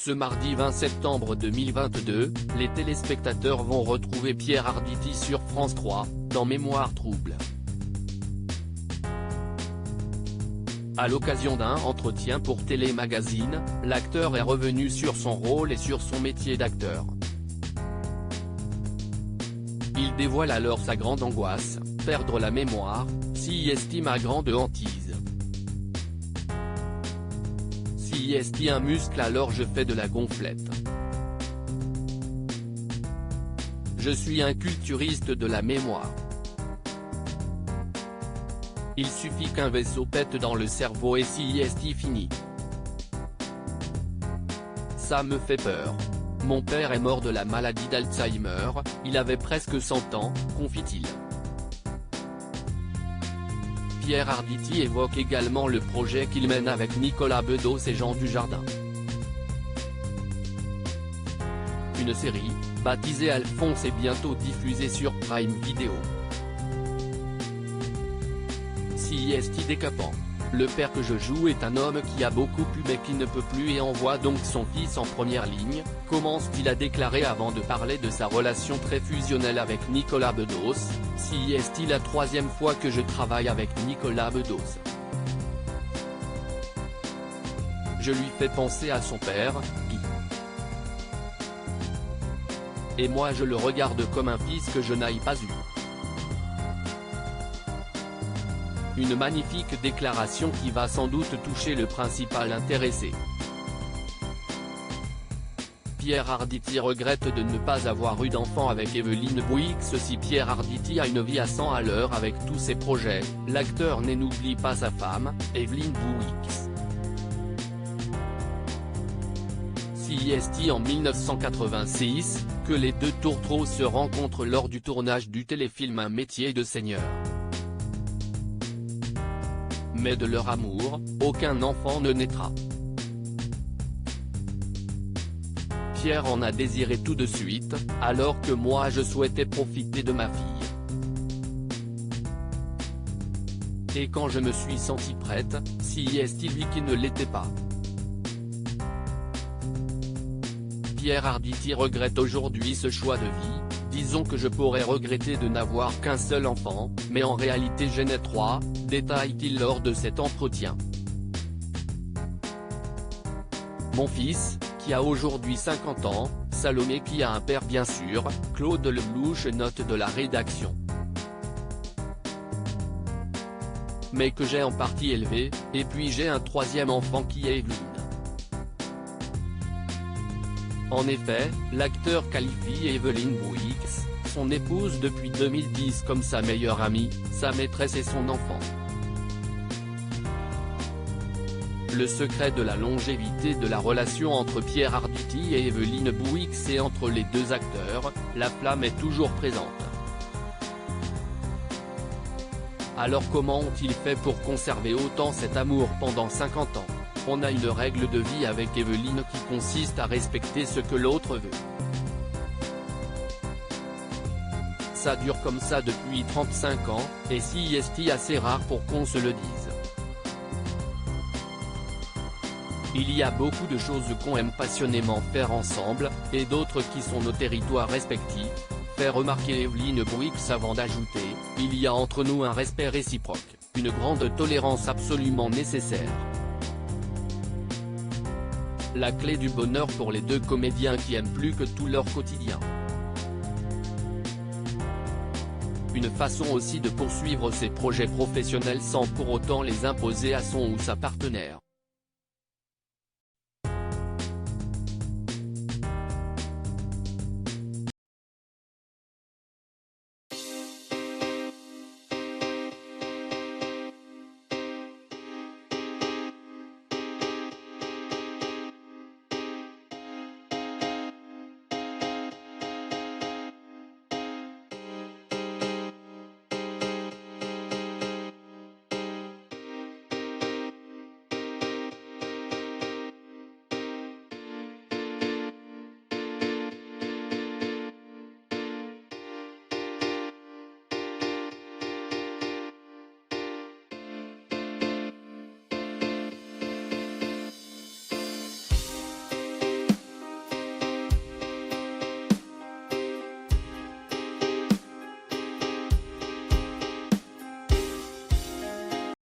Ce mardi 20 septembre 2022, les téléspectateurs vont retrouver Pierre Arditi sur France 3, dans Mémoire trouble. À l'occasion d'un entretien pour Télé Magazine, l'acteur est revenu sur son rôle et sur son métier d'acteur. Il dévoile alors sa grande angoisse, perdre la mémoire, s'y estime ma grande hantise. S'y estime un muscle alors je fais de la gonflette. Je suis un culturiste de la mémoire. Il suffit qu'un vaisseau pète dans le cerveau et s'y est fini. Ça me fait peur. Mon père est mort de la maladie d'Alzheimer, il avait presque 100 ans, confie-t-il. Pierre Arditi évoque également le projet qu'il mène avec Nicolas Bedos et Jean Dujardin. Une série, baptisée Alphonse est bientôt diffusée sur Prime Video. Si est décapant. Le père que je joue est un homme qui a beaucoup pu mais qui ne peut plus et envoie donc son fils en première ligne, commence-t-il à déclarer avant de parler de sa relation très fusionnelle avec Nicolas Bedos. Si est la troisième fois que je travaille avec Nicolas Bedos. Je lui fais penser à son père, Guy. Et moi je le regarde comme un fils que je n'aille pas eu. Une magnifique déclaration qui va sans doute toucher le principal intéressé. Pierre Arditi regrette de ne pas avoir eu d'enfant avec Evelyne Bouix. Si Pierre Arditi a une vie à 100 à l'heure avec tous ses projets, l'acteur n'oublie pas sa femme, Evelyne Bouix. Si est en 1986, que les deux tourtereaux se rencontrent lors du tournage du téléfilm Un métier de seigneur. Mais de leur amour, aucun enfant ne naîtra. Pierre en a désiré tout de suite, alors que moi je souhaitais profiter de ma fille. Et quand je me suis sentie prête, si est lui qui ne l'était pas. Pierre Arditi regrette aujourd'hui ce choix de vie. Disons que je pourrais regretter de n'avoir qu'un seul enfant, mais en réalité j'en ai 3, détaille-t-il lors de cet entretien. Mon fils, qui a aujourd'hui 50 ans, Salomé qui a un père bien sûr, Claude Lelouch note de la rédaction. Mais que j'ai en partie élevé, et puis j'ai un troisième enfant qui est Evelyne. En effet, l'acteur qualifie Evelyne Bouix, son épouse depuis 2010 comme sa meilleure amie, sa maîtresse et son enfant. Le secret de la longévité de la relation entre Pierre Arditi et Evelyne Bouix et entre les deux acteurs, la flamme est toujours présente. Alors comment ont-ils fait pour conserver autant cet amour pendant 50 ans ? On a une règle de vie avec Evelyne qui consiste à respecter ce que l'autre veut. Ça dure comme ça depuis 35 ans, et si est assez rare pour qu'on se le dise. Il y a beaucoup de choses qu'on aime passionnément faire ensemble, et d'autres qui sont nos territoires respectifs, fait remarquer Evelyne Bouix avant d'ajouter, il y a entre nous un respect réciproque, une grande tolérance absolument nécessaire. La clé du bonheur pour les deux comédiens qui aiment plus que tout leur quotidien. Une façon aussi de poursuivre ses projets professionnels sans pour autant les imposer à son ou sa partenaire.